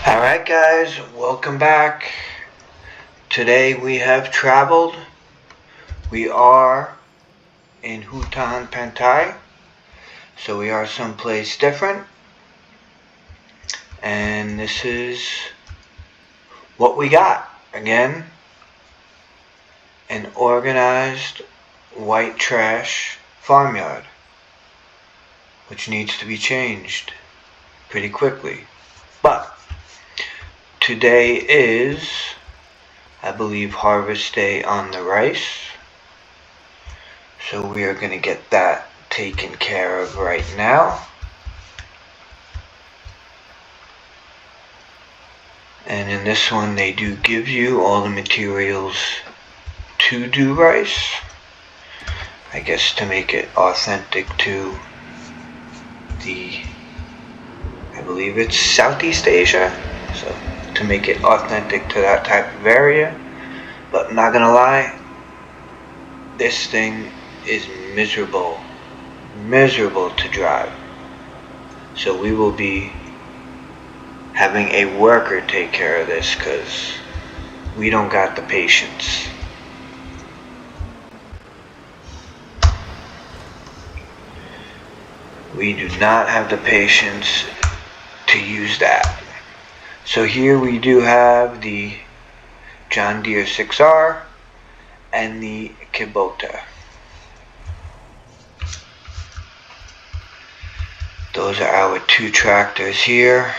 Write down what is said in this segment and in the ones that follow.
Alright guys, welcome back. Today we have traveled. We are in Hutan, Pantai. So we are someplace different. And this is what we got. Again, an organized white trash farmyard, which needs to be changed pretty quickly. But today is, I believe, harvest day on the rice. So we are going to get that taken care of right now. And in this one they do give you all the materials to do rice. I guess to make it authentic to I believe it's Southeast Asia. So to make it authentic to that type of area. But I'm not gonna lie, this thing is miserable to drive. So we will be having a worker take care of this because we don't got the patience. We do not have the patience to use that. So here we do have the John Deere 6R and the Kubota. Those are our two tractors here,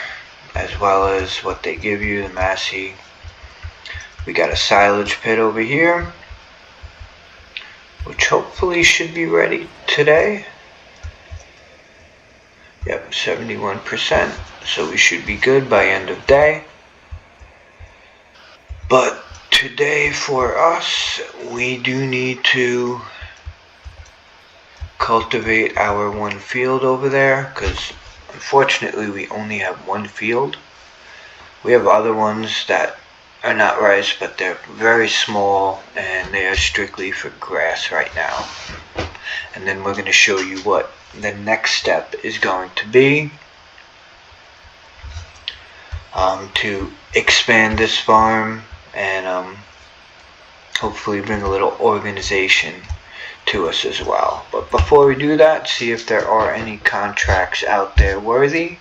as well as what they give you, the Massey. We got a silage pit over here, which hopefully should be ready today. Yep, 71%, so we should be good by end of day. But today for us, we do need to cultivate our one field over there, because unfortunately we only have one field. We have other ones that are not rice, but they're very small and they are strictly for grass right now. And then we're going to show you what the next step is going to be to expand this farm and hopefully bring a little organization to us as well. But before we do that, see if there are any contracts out there worthy.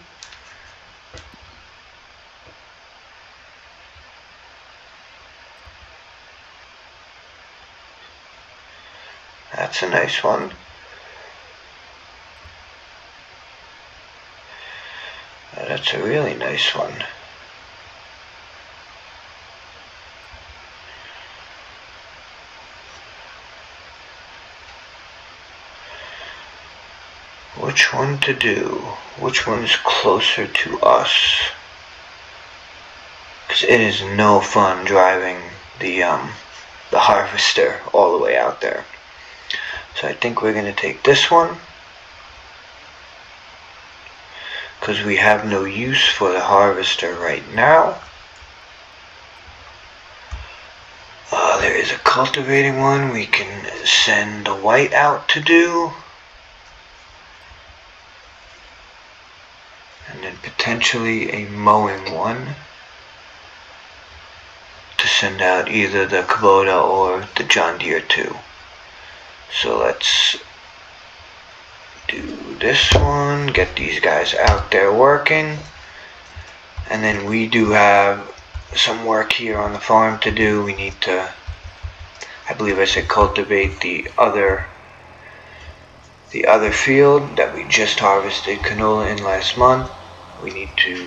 That's a nice one. That's a really nice one. Which one to do? Which one is closer to us? Because it is no fun driving the harvester all the way out there. So I think we're going to take this one, because we have no use for the harvester right now. There is a cultivating one we can send the white out to do. And then potentially a mowing one to send out either the Kubota or the John Deere 2. So let's do this one, get these guys out there working, and then we do have some work here on the farm to do. We need to, I believe I said, cultivate the other field that we just harvested canola in last month. We need to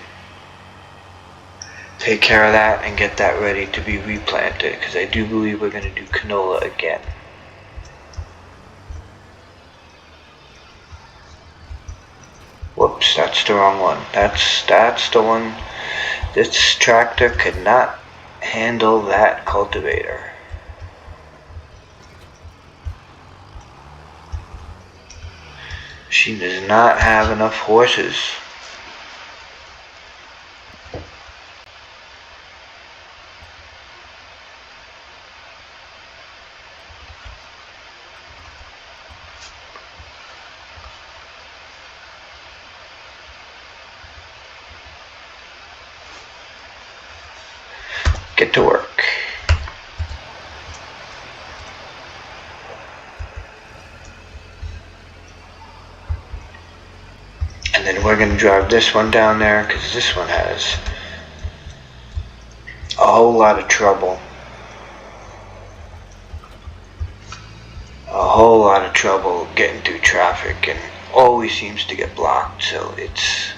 take care of that and get that ready to be replanted, because I do believe we're going to do canola again. Whoops, that's the wrong one. That's the one. This tractor could not handle that cultivator. She does not have enough horses. get to work. And then we're going to drive this one down there because this one has a whole lot of trouble. A whole lot of trouble getting through traffic and always seems to get blocked, so it's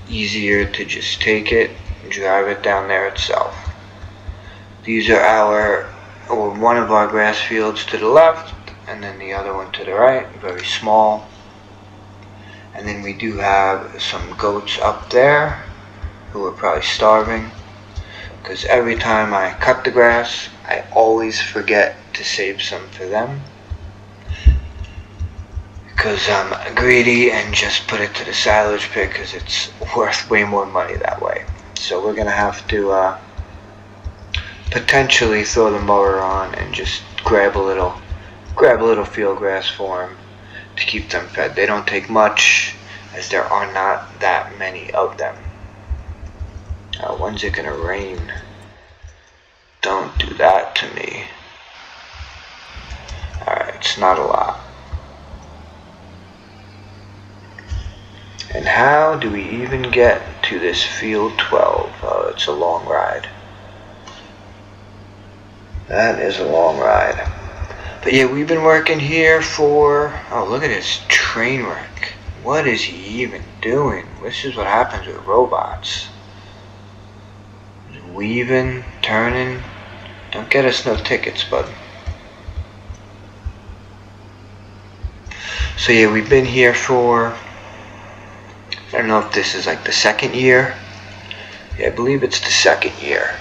easier to just take it and drive it down there itself. These are one of our grass fields to the left and then the other one to the right, very small. And then we do have some goats up there who are probably starving, because every time I cut the grass I always forget to save some for them, because I'm greedy and just put it to the silage pit because it's worth way more money that way. So we're gonna have to potentially throw the mower on and just grab a little field grass for them to keep them fed. They don't take much, as there are not that many of them. When's it gonna rain? Don't do that to me. Alright, it's not a lot. And how do we even get to this field 12? Oh, it's a long ride. That is a long ride. But yeah, we've been working here for, oh, look at this train wreck. What is he even doing? This is what happens with robots. Weaving, turning. Don't get us no tickets, bud. So yeah, we've been here for, I don't know if this is like the second year. Yeah, I believe it's the second year,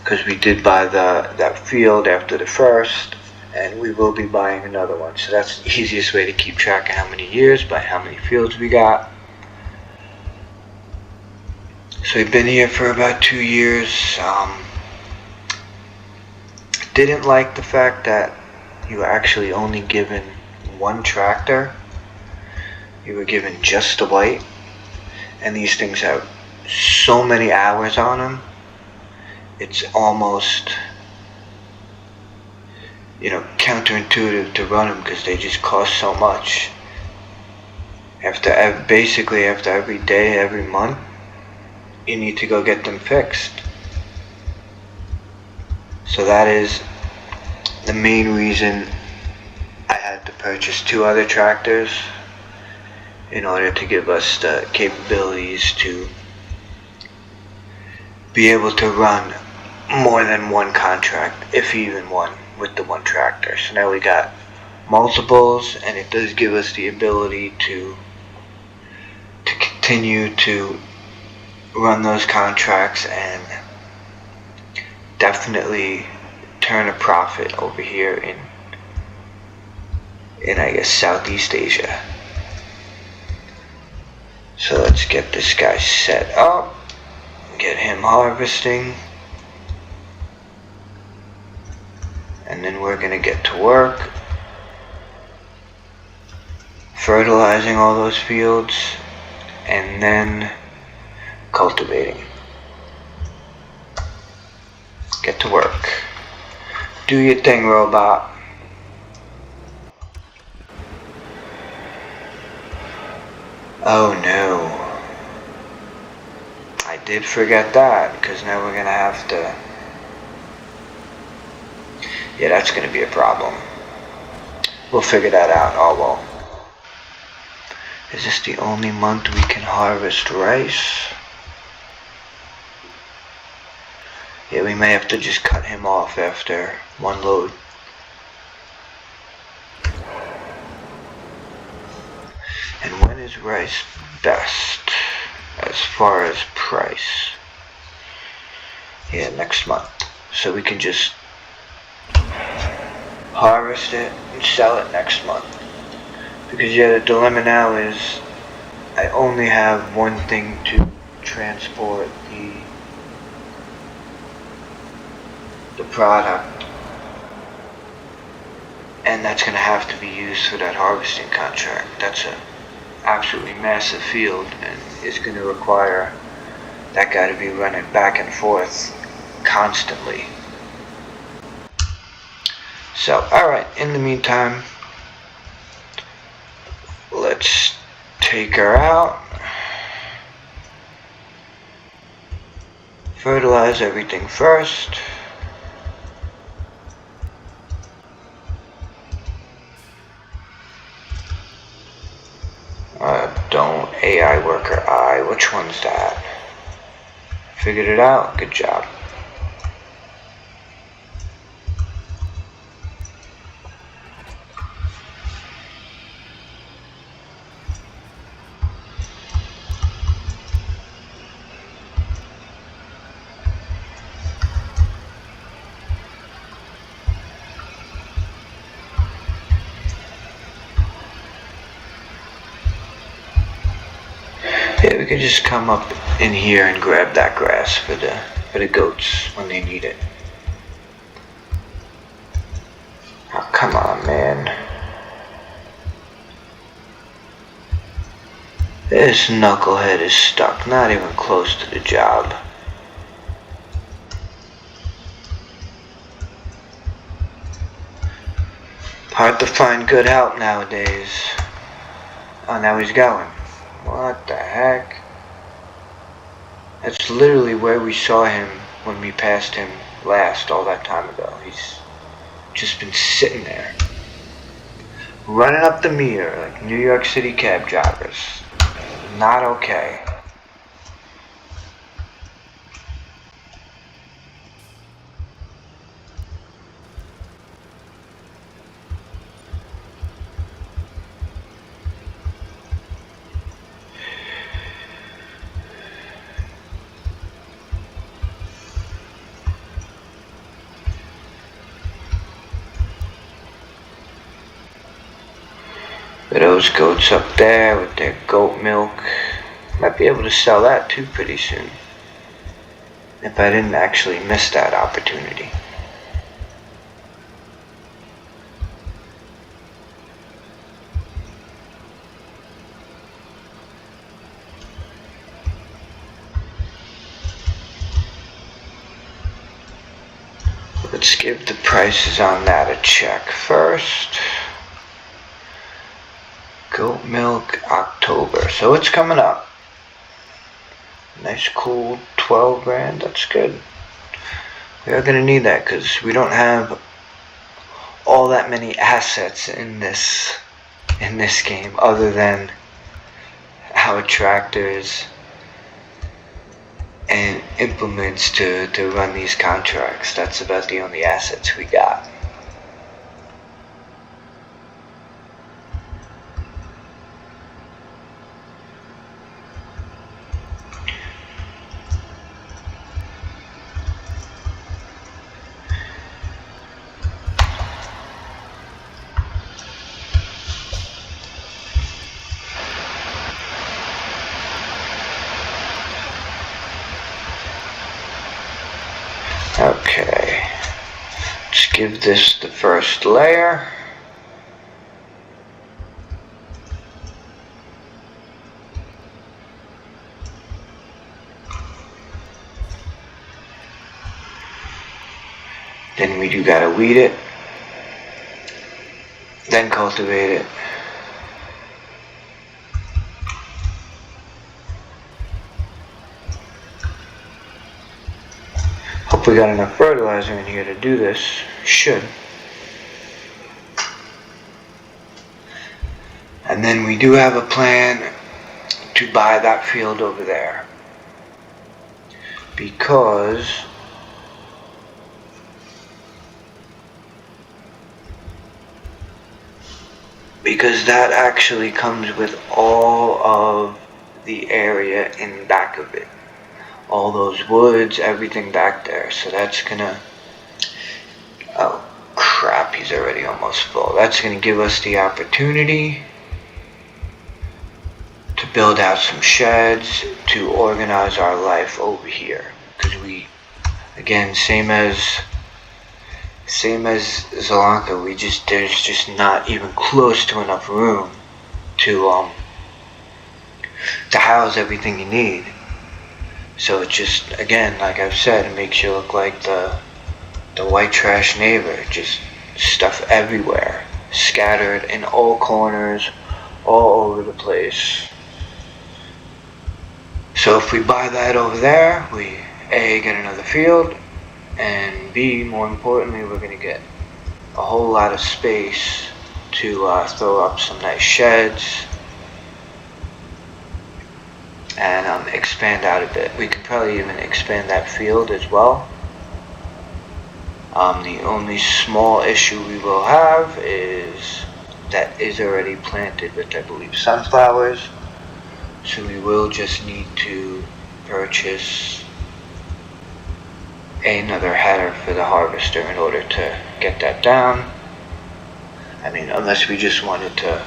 because we did buy that field after the first, and we will be buying another one. So that's the easiest way to keep track of how many years, by how many fields we got. So we've been here for about 2 years. Didn't like the fact that you were actually only given one tractor. You were given just the white, and these things have so many hours on them. It's almost, counterintuitive to run them because they just cost so much. Basically after every day, every month, you need to go get them fixed. So that is the main reason I had to purchase 2 other tractors, in order to give us the capabilities to be able to run more than one contract, if even one, with the one tractor. So now we got multiples, and it does give us the ability to continue to run those contracts and definitely turn a profit over here in I guess Southeast Asia. So let's get this guy set up, get him harvesting, and then we're gonna get to work fertilizing all those fields and then cultivating. Get to work. Do your thing, robot. Oh no. I did forget that, because now we're gonna have to... Yeah, that's gonna be a problem. We'll figure that out. Oh well. Is this the only month we can harvest rice? Yeah, we may have to just cut him off after one load. And when is rice best as far as price? Yeah, next month. So we can just harvest it and sell it next month. Because yeah, the dilemma now is I only have one thing to transport the product, and that's going to have to be used for that harvesting contract. That's a absolutely massive field, and it's going to require that guy to be running back and forth constantly. So, alright, in the meantime, let's take her out, fertilize everything first. Don't AI worker I, which one's that? Figured it out, good job. Yeah, we could just come up in here and grab that grass for the goats when they need it. Oh, come on, man. This knucklehead is stuck, not even close to the job. Hard to find good help nowadays. Oh, now he's going. What the heck? That's literally where we saw him when we passed him last all that time ago. He's just been sitting there, running up the meter like New York City cab drivers. Not okay. But those goats up there with their goat milk, might be able to sell that too pretty soon, if I didn't actually miss that opportunity. Let's give the prices on that a check first. Goat milk, October, so it's coming up. Nice cool 12 grand, that's good. We are gonna need that because we don't have all that many assets in this game other than our tractors and implements to run these contracts. That's about the only assets we got. Okay, let's give this the first layer. Then we do gotta weed it, then cultivate it. Hope we got enough fertilizer in here to do this. Should. And then we do have a plan to buy that field over there, because that actually comes with all of the area in back of it. All those woods, everything back there. So that's gonna, oh crap, he's already almost full. That's gonna give us the opportunity to build out some sheds, to organize our life over here. Because we, again, same as Zelanka, there's just not even close to enough room to house everything you need. So it just, again, like I've said, it makes you look like the white trash neighbor. Just stuff everywhere, scattered in all corners, all over the place. So if we buy that over there, we A, get another field, and B, more importantly, we're going to get a whole lot of space to throw up some nice sheds and expand out a bit. We could probably even expand that field as well. The only small issue we will have is that is already planted with, I believe, sunflowers. So we will just need to purchase another header for the harvester in order to get that down. I mean, unless we just wanted to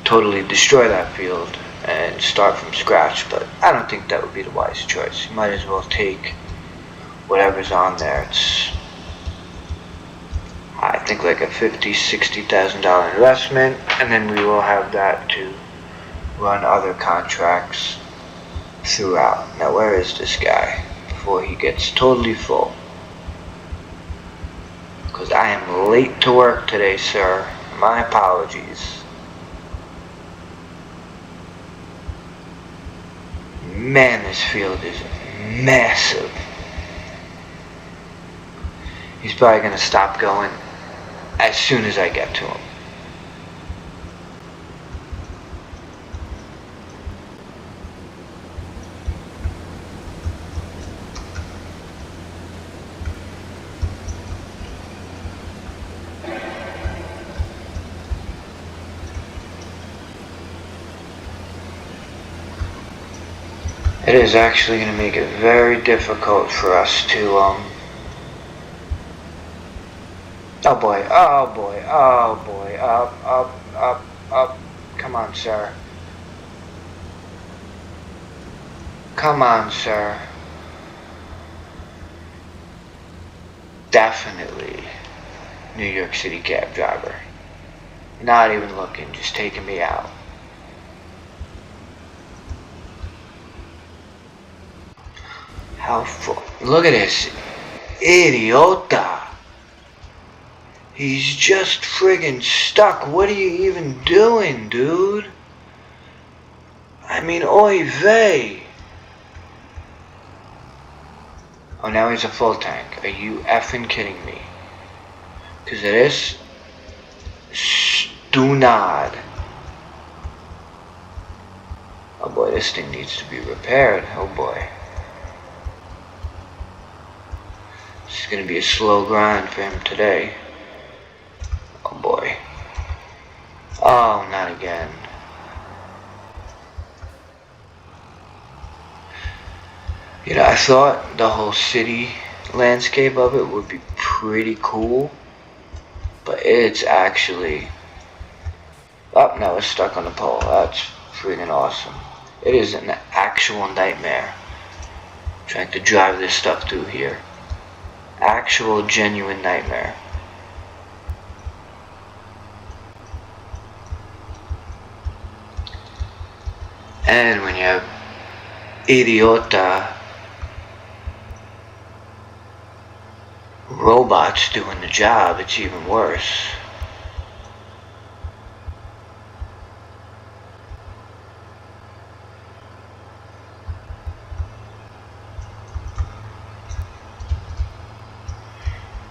totally destroy that field and start from scratch, but I don't think that would be the wise choice. You might as well take whatever's on there. It's, I think, like a $50,000-$60,000 investment, and then we will have that to run other contracts throughout. Now, where is this guy before he gets totally full? Because I am late to work today, sir. My apologies. Man, this field is massive. He's probably going to stop going as soon as I get to him. It is actually going to make it very difficult for us to, oh boy, oh boy, oh boy, up. Come on, sir. Come on, sir. Definitely New York City cab driver. Not even looking, just taking me out. How full? Look at this. Idiota. He's just friggin' stuck. What are you even doing, dude? I mean, oy vey. Oh, now he's a full tank. Are you effing kidding me? Because it is stunad. Oh boy, this thing needs to be repaired. Oh boy. This is going to be a slow grind for him today. Oh boy. Oh, not again. You know, I thought the whole city landscape of it would be pretty cool, but it's actually... Oh, no, it's stuck on the pole. That's freaking awesome. It is an actual nightmare trying to drive this stuff through here. Actual, genuine nightmare. And when you have idiota robots doing the job, it's even worse.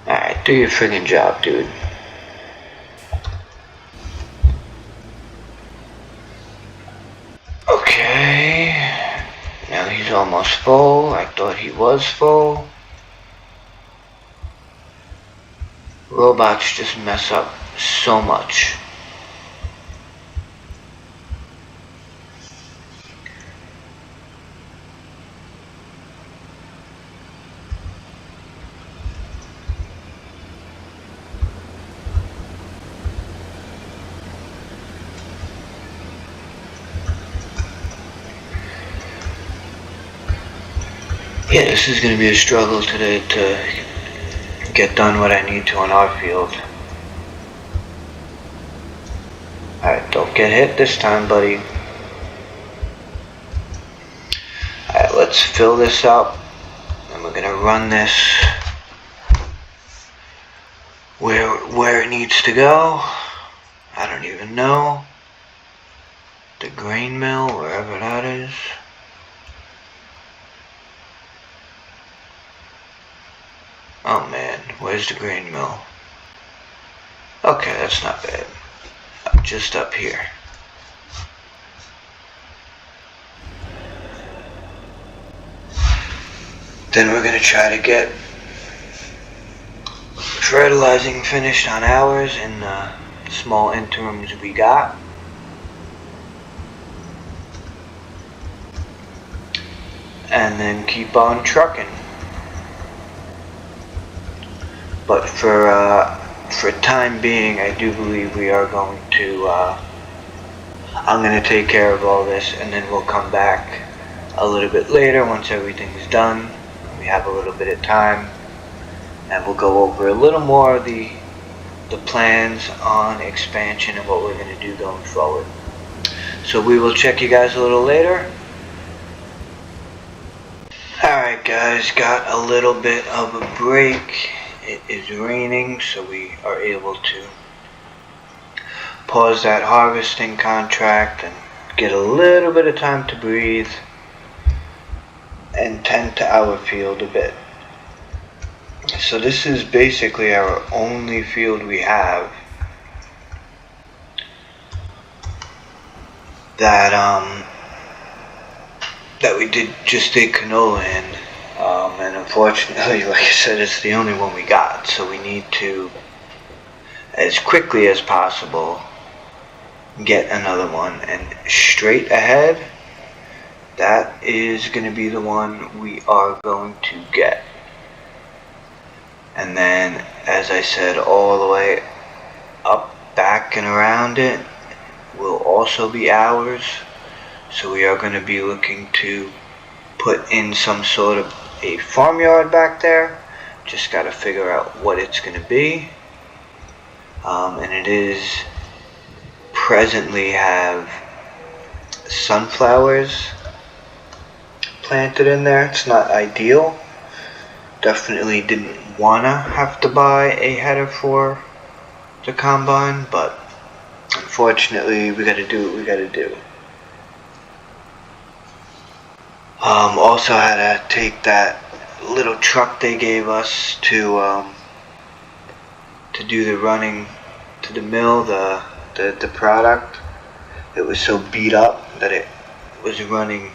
Alright, do your friggin' job, dude. Okay. Now he's almost full. I thought he was full. Robots just mess up so much. Yeah, this is going to be a struggle today to get done what I need to on our field. Alright, don't get hit this time, buddy. let's fill this up, and we're gonna run this where it needs to go. I don't even know. The grain mill, wherever that is. Oh man, where's the grain mill? Okay, that's not bad. Just up here. Then we're gonna try to get fertilizing finished on ours in the small interims we got. And then keep on trucking. But for time being, I do believe we are going to, I'm going to take care of all this, and then we'll come back a little bit later once everything's done. We have a little bit of time, and we'll go over a little more of the plans on expansion and what we're going to do going forward. So we will check you guys a little later. Alright guys, got a little bit of a break. It is raining, so we are able to pause that harvesting contract and get a little bit of time to breathe and tend to our field a bit. So this is basically our only field we have that we did canola in. And unfortunately, like I said, it's the only one we got, so we need to, as quickly as possible, get another one. And straight ahead, that is going to be the one we are going to get. And then, as I said, all the way up, back, and around it will also be ours. So we are going to be looking to put in some sort of a farmyard back there. Just got to figure out what it's going to be. And it is presently have sunflowers planted in there. It's not ideal. Definitely didn't want to have to buy a header for the combine, but unfortunately we got to do what we got to do. Also had to take that little truck they gave us to do the running to the mill, the product. It was so beat up that it was running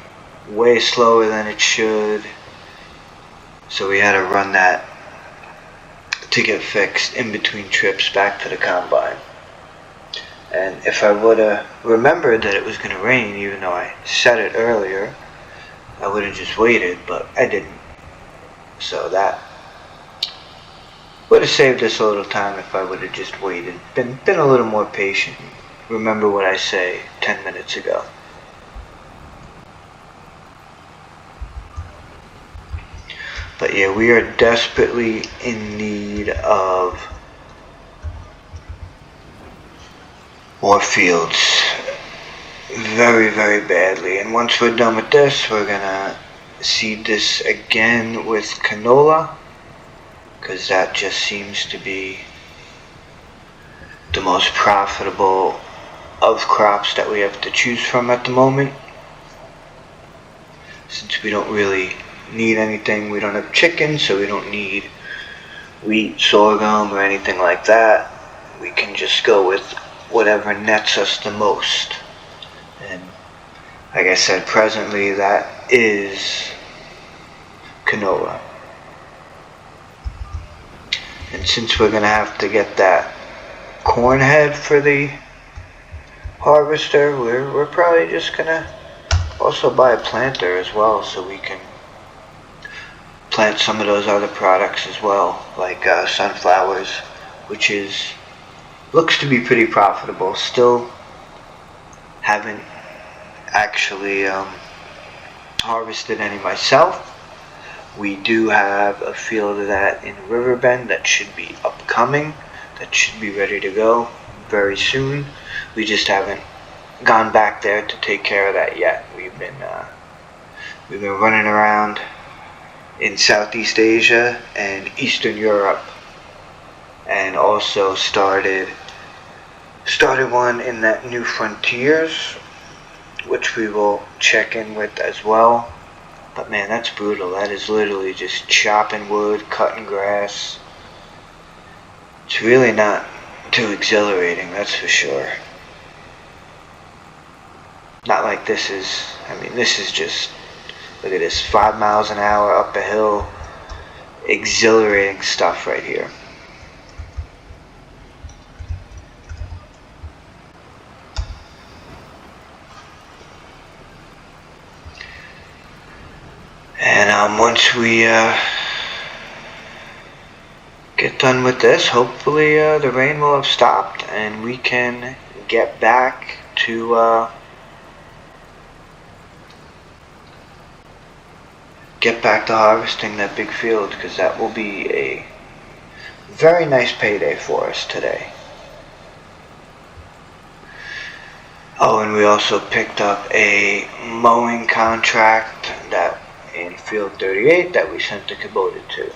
way slower than it should, so we had to run that to get fixed in between trips back to the combine. And if I would have remembered that it was going to rain, even though I said it earlier, I would have just waited, but I didn't. So that would have saved us a little time if I would have just waited, been a little more patient. Remember what I say 10 minutes ago. But yeah, we are desperately in need of more fields. Very, very badly. And once we're done with this, we're gonna seed this again with canola, because that just seems to be the most profitable of crops that we have to choose from at the moment. Since we don't really need anything, we don't have chickens, so we don't need wheat, sorghum, or anything like that. We can just go with whatever nets us the most. And like I said, presently that is canola. And since we're gonna have to get that corn head for the harvester, we're probably just gonna also buy a planter as well, so we can plant some of those other products as well, like sunflowers, which looks to be pretty profitable. Still haven't actually harvested any myself. We do have a field of that in Riverbend that should be upcoming, that should be ready to go very soon. We just haven't gone back there to take care of that yet. We've been We've been running around in Southeast Asia and Eastern Europe, and also started one in that New Frontiers, which we will check in with as well. But man, that's brutal. That is literally just chopping wood, cutting grass. It's really not too exhilarating, that's for sure. Not like this is, this is just, look at this, 5 miles an hour up a hill, exhilarating stuff right here. And once we get done with this, hopefully the rain will have stopped and we can get back to harvesting that big field, because that will be a very nice payday for us today. Oh, and we also picked up a mowing contract that in field 38 that we sent the Kubota to.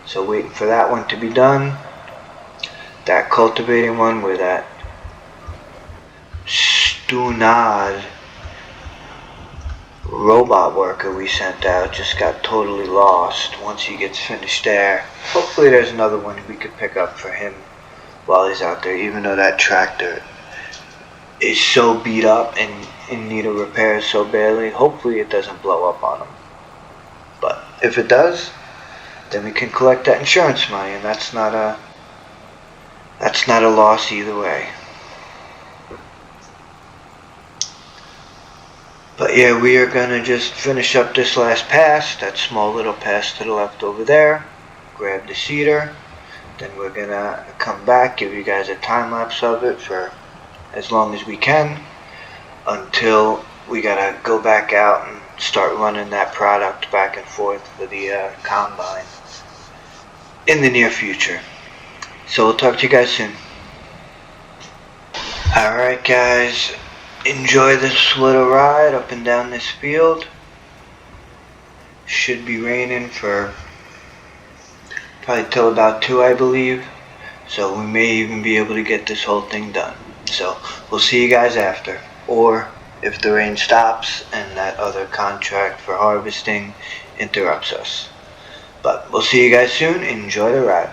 So waiting for that one to be done. That cultivating one where that Stunad robot worker we sent out just got totally lost. Once he gets finished there, hopefully there's another one we could pick up for him while he's out there, even though that tractor is so beat up and in need of repairs so badly. Hopefully it doesn't blow up on him. But if it does, then we can collect that insurance money, and that's not a loss either way. But yeah, we are gonna just finish up this last pass, that small little pass to the left over there, grab the cedar, then we're gonna come back, give you guys a time lapse of it for as long as we can, until we gotta go back out and start running that product back and forth for the combine in the near future. So we'll talk to you guys soon. Alright guys, enjoy this little ride up and down this field. Should be raining for probably till about 2, I believe. So we may even be able to get this whole thing done. So we'll see you guys after. Or if the rain stops and that other contract for harvesting interrupts us. But we'll see you guys soon. Enjoy the ride.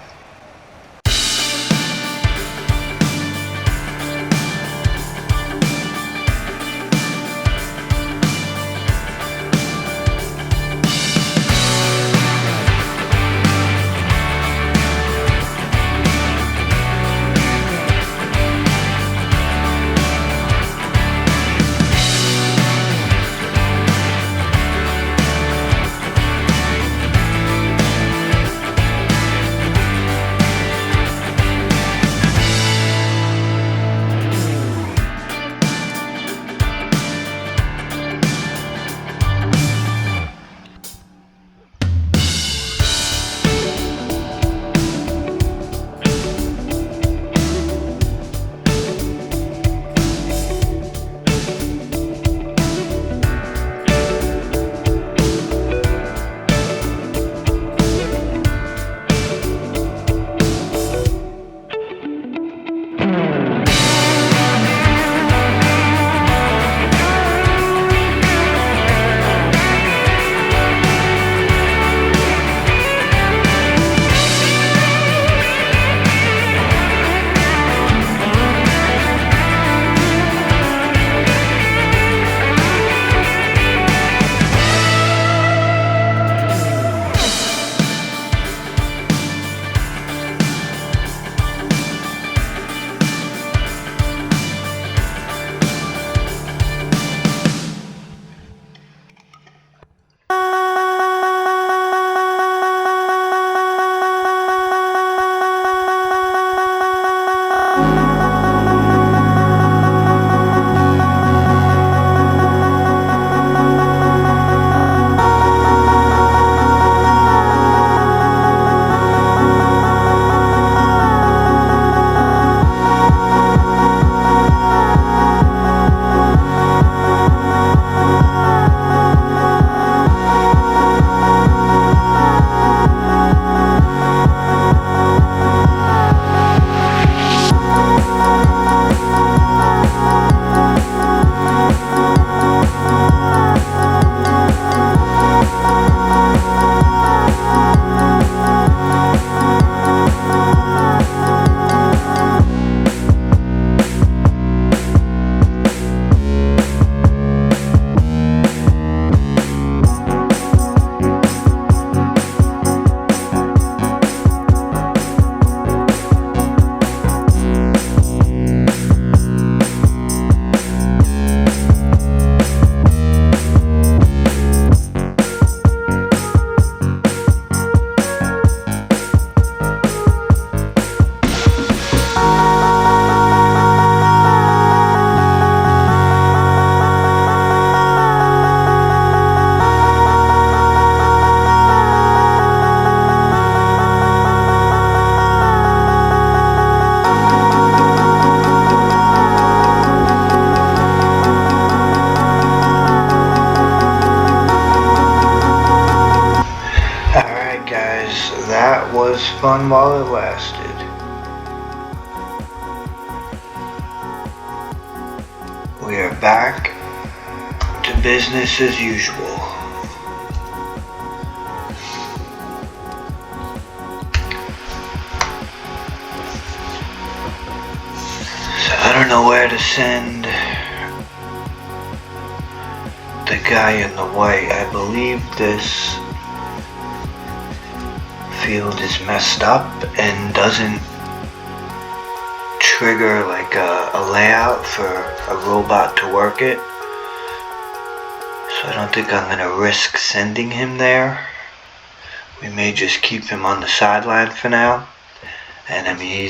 was fun while it lasted. We are back to business as usual. So I don't know where to send the guy in the white. I believe this field is messed up and doesn't trigger like a layout for a robot to work it. So I don't think I'm gonna risk sending him there. We may just keep him on the sideline for now. And I mean,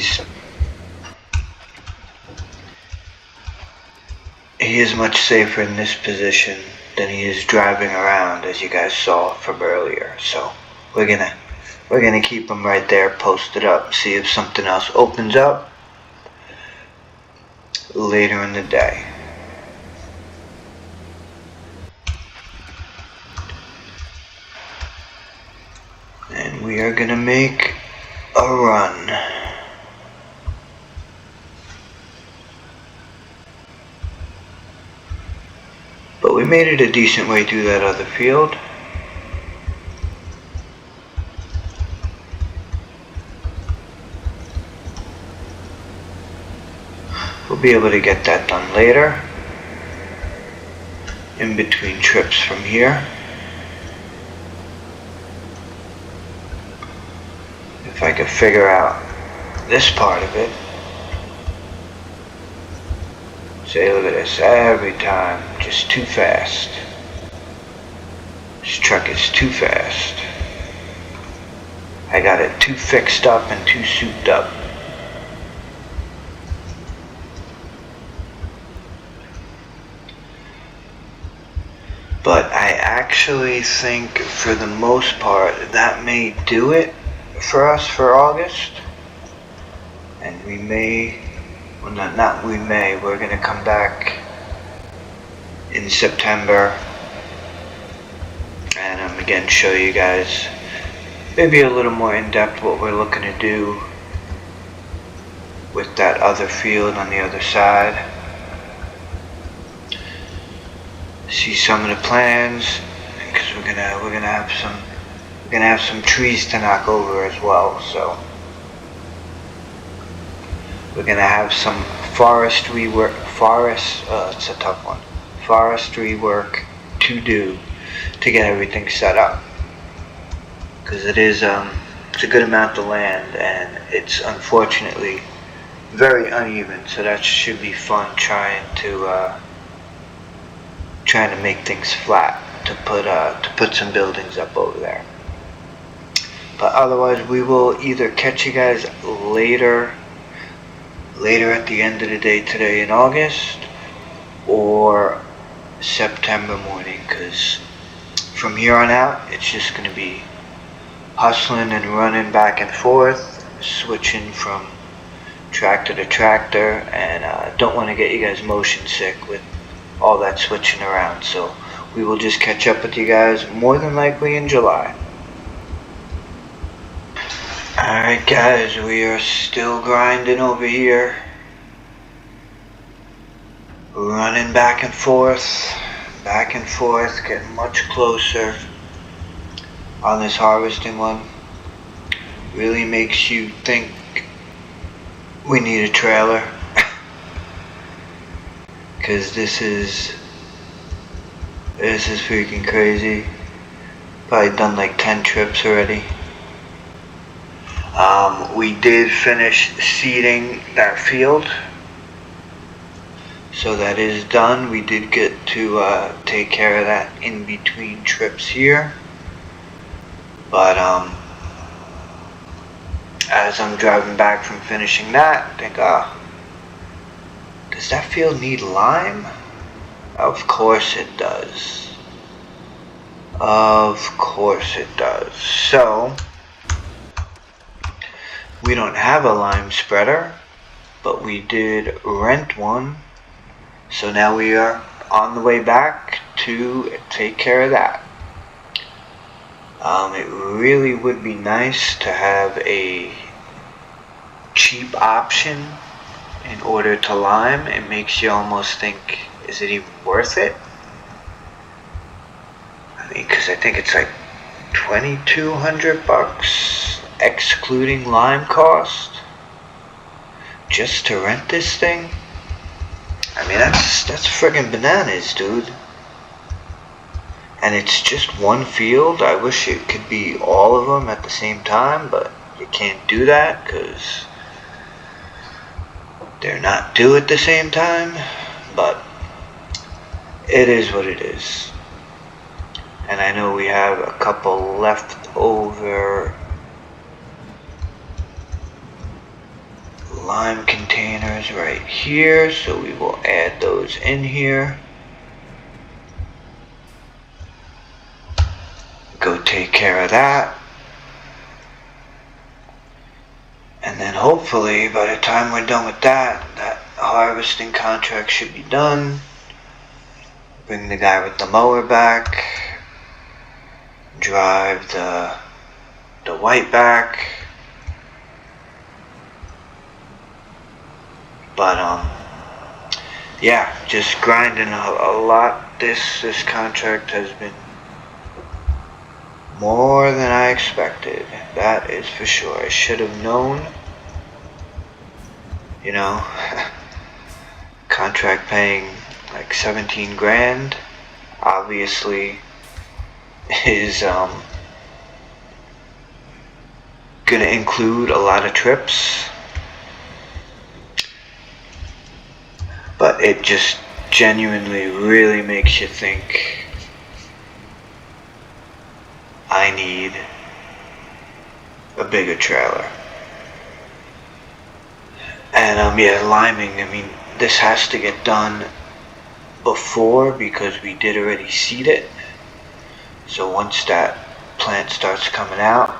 he is much safer in this position than he is driving around, as you guys saw from earlier. So we're gonna keep him right there posted up, see if something else opens up later in the day. And we are gonna make a run. But we made it a decent way through that other field. We'll be able to get that done later, in between trips from here. If I could figure out this part of it. Say, look at this, every time, just too fast. This truck is too fast. I got it too fixed up and too souped up. But I actually think, for the most part, that may do it for us for August. And we may, well, not we may, we're going to come back in September and again show you guys maybe a little more in depth what we're looking to do with that other field on the other side. See some of the plans, because we're gonna have some trees to knock over as well. So we're gonna have some forestry work. It's a tough one. Forestry work to do to get everything set up, because it's a good amount of land and it's unfortunately very uneven. So that should be fun trying to make things flat to put some buildings up over there. But otherwise, we will either catch you guys later at the end of the day today in August, or September morning, because from here on out it's just going to be hustling and running back and forth, switching from tractor to tractor, and don't want to get you guys motion sick with all that switching around. So we will just catch up with you guys more than likely in July. Alright guys, we are still grinding over here, running back and forth, getting much closer on this harvesting one. Really makes you think we need a trailer. Because this is freaking crazy. Probably done like 10 trips already. We did finish seeding that field, so that is done. We did get to take care of that in between trips here. But as I'm driving back from finishing that, I think, does that field need lime? Of course it does. Of course it does. So we don't have a lime spreader, but we did rent one. So now we are on the way back to take care of that. It really would be nice to have a cheap option in order to lime. It makes you almost think, is it even worth it? I mean, because I think it's like $2,200 excluding lime cost just to rent this thing. I mean, that's friggin' bananas, dude. And it's just one field. I wish it could be all of them at the same time, but you can't do that because they're not due at the same time. But it is what it is. And I know we have a couple left over lime containers right here, so we will add those in here. Go take care of that. And then hopefully by the time we're done with that, that harvesting contract should be done. Bring the guy with the mower back. Drive the white back. But yeah, just grinding a lot. This contract has been more than I expected. That is for sure. I should have known. You know, contract paying like 17 grand obviously is gonna include a lot of trips, but it just genuinely really makes you think I need a bigger trailer. And yeah, liming, I mean, this has to get done before because we did already seed it. So once that plant starts coming out,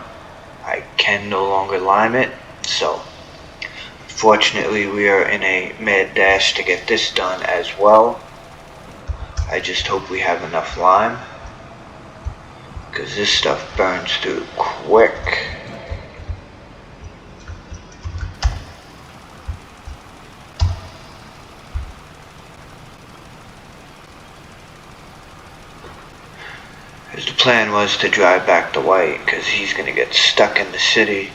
I can no longer lime it. So fortunately we are in a mad dash to get this done as well. I just hope we have enough lime, because this stuff burns through quick. Because the plan was to drive back to White, because he's going to get stuck in the city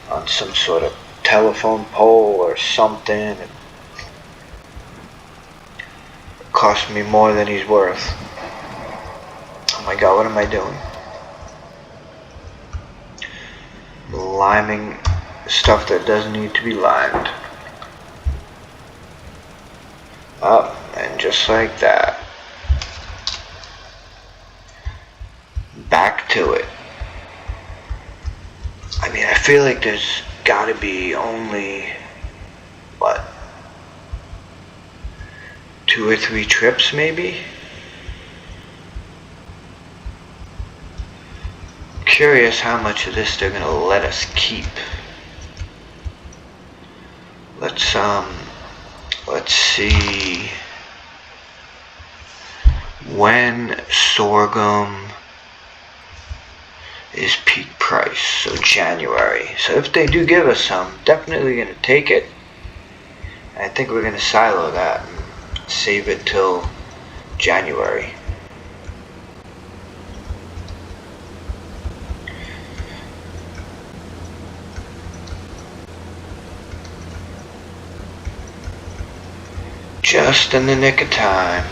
on some sort of telephone pole or something. And it cost me more than he's worth. Oh my god, what am I doing? Liming stuff that doesn't need to be limed. Up, and just like that. Back to it. I mean, I feel like there's gotta be only, what, 2 or 3 trips maybe? Curious how much of this they're gonna let us keep. Let's see. When sorghum is peak price, so January. So if they do give us some, definitely gonna take it. I think we're gonna silo that and save it till January. Just in the nick of time.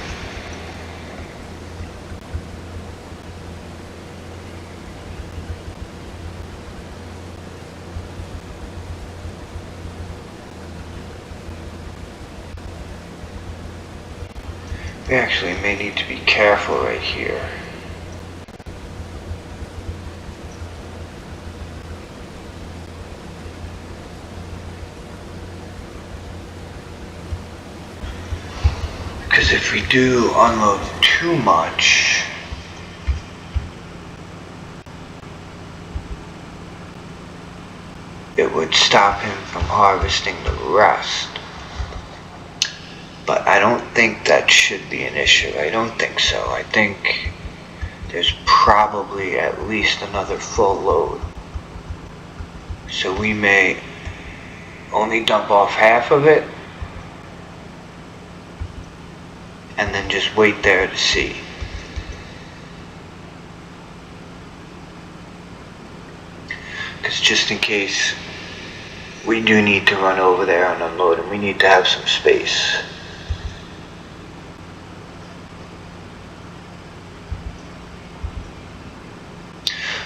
We actually may need to be careful right here. Because if we do unload too much, it would stop him from harvesting the rest. But I don't think that should be an issue. I don't think so. I think there's probably at least another full load. So we may only dump off half of it and then just wait there to see. Because just in case we do need to run over there and unload, and we need to have some space.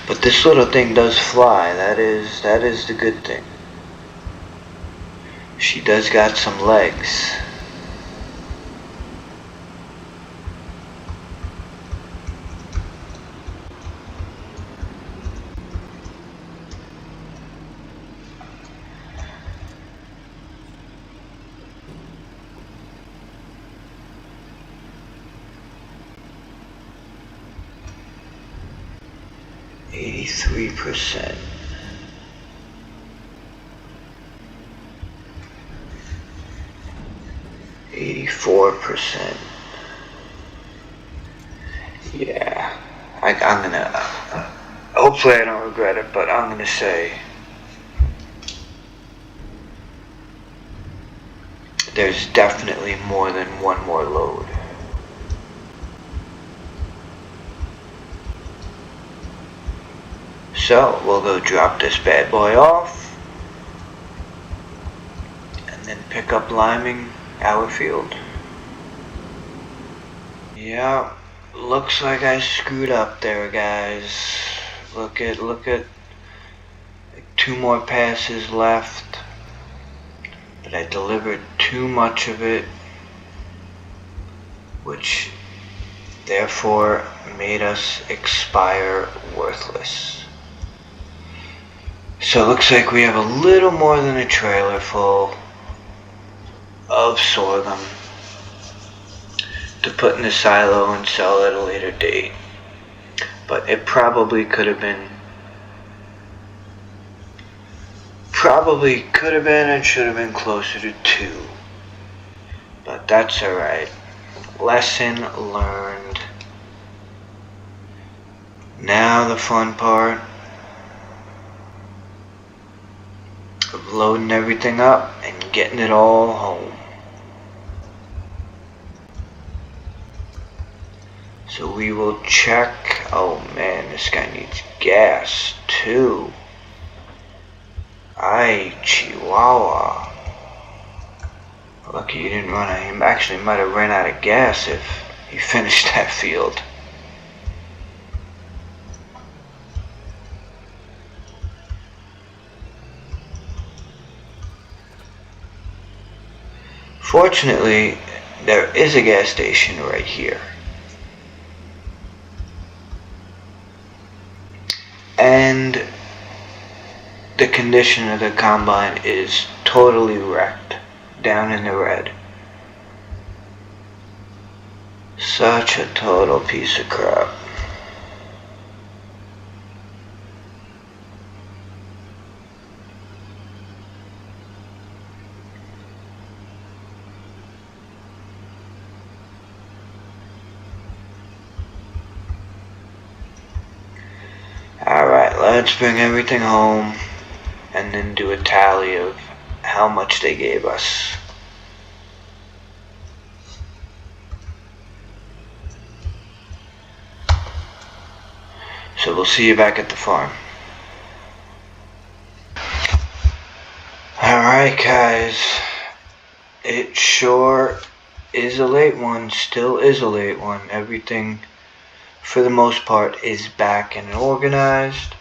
But this little thing does fly. That is the good thing. She does got some legs. %. %. Yeah, I'm gonna, hopefully I don't regret it, but I'm gonna say there's definitely more than one more load. So we'll go drop this bad boy off and then pick up liming our field. Yeah, looks like I screwed up there, guys. Look at like 2 more passes left, but I delivered too much of it, which therefore made us expire worthless. So it looks like we have a little more than a trailer full of sorghum to put in the silo and sell at a later date. But it probably could have been and should have been closer to 2. But that's alright. Lesson learned. Now the fun part of loading everything up and getting it all home. So we will check. Oh man, this guy needs gas too. Ay, Chihuahua. Lucky you didn't run out. He actually might have ran out of gas if he finished that field. Fortunately, there is a gas station right here. And the condition of the combine is totally wrecked, down in the red. Such a total piece of crap. Alright, let's bring everything home and then do a tally of how much they gave us. So we'll see you back at the farm. Alright guys, it sure is a late one, still is a late one. Everything for the most part is back and organized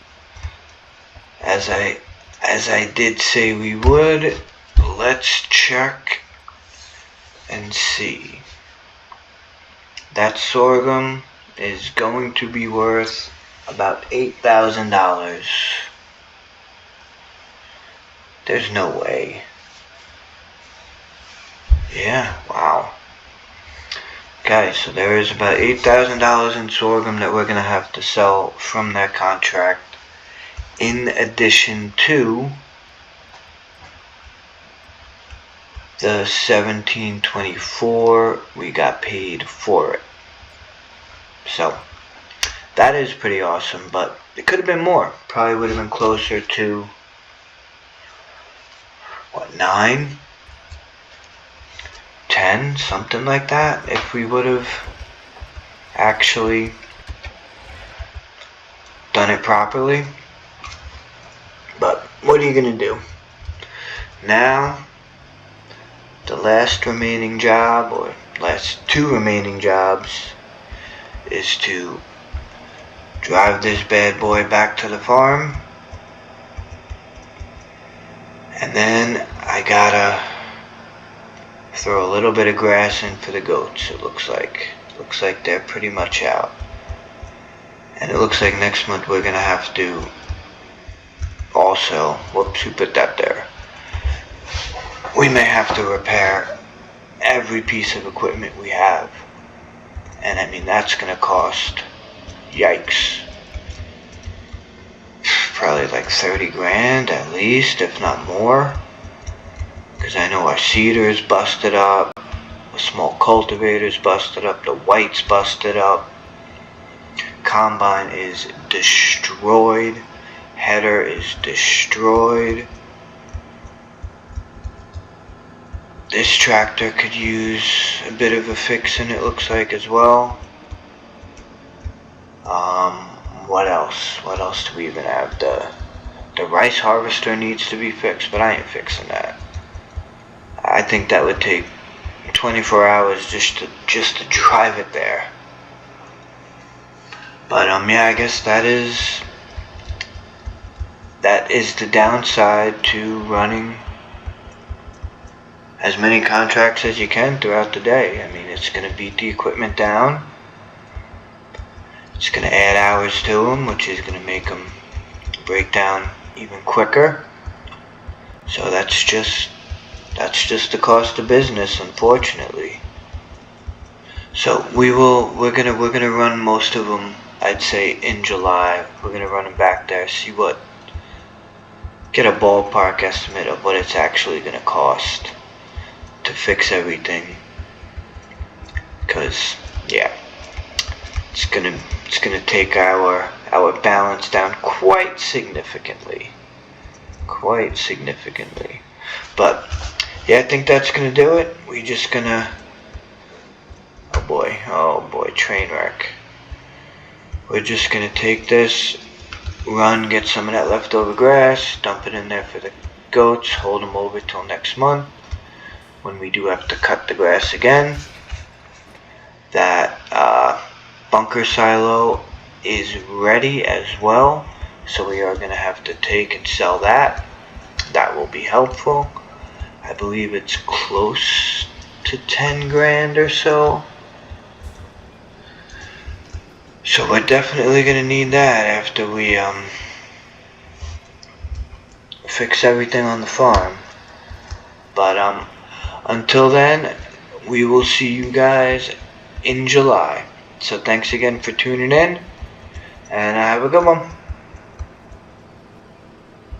as I did say we would. Let's check and see. That sorghum is going to be worth about $8,000. There's no way. Yeah, wow. Guys, so there is about $8,000 in sorghum that we're going to have to sell from that contract, in addition to the $17.24 we got paid for it. So that is pretty awesome, but it could have been more. Probably would have been closer to, what, 9, 10, something like that, if we would have actually done it properly. But what are you gonna do? Now, the last remaining job, or last 2 remaining jobs, is to drive this bad boy back to the farm, and then I gotta throw a little bit of grass in for the goats. It looks like they're pretty much out, and it looks like next month we're gonna have to also, whoops, who put that there? We may have to repair every piece of equipment we have, and I mean that's gonna cost, yikes, probably like 30 grand at least, if not more, because I know our seeder is busted up, the small cultivator's busted up, the white's busted up, combine is destroyed, header is destroyed. This tractor could use a bit of a fixing, it looks like, as well. What else? What else do we even have? The rice harvester needs to be fixed, but I ain't fixing that. I think that would take 24 hours just to drive it there. But yeah, I guess that is the downside to running as many contracts as you can throughout the day. I mean, it's going to beat the equipment down. It's going to add hours to them, which is going to make them break down even quicker. So that's just the cost of business, unfortunately. So we're gonna run most of them, I'd say, in July. We're gonna run them back there, get a ballpark estimate of what it's actually gonna cost to fix everything. Because yeah, it's gonna take our balance down quite significantly. But yeah, I think that's gonna do it. We're just gonna, oh boy, train wreck. We're just gonna take this, run, get some of that leftover grass, dump it in there for the goats, hold them over till next month when we do have to cut the grass again. That bunker silo is ready as well, so we are gonna have to take and sell that. That will be helpful. I believe it's close to 10 grand or so. So we're definitely gonna need that after we fix everything on the farm. But until then, we will see you guys in July. So thanks again for tuning in, and have a good one.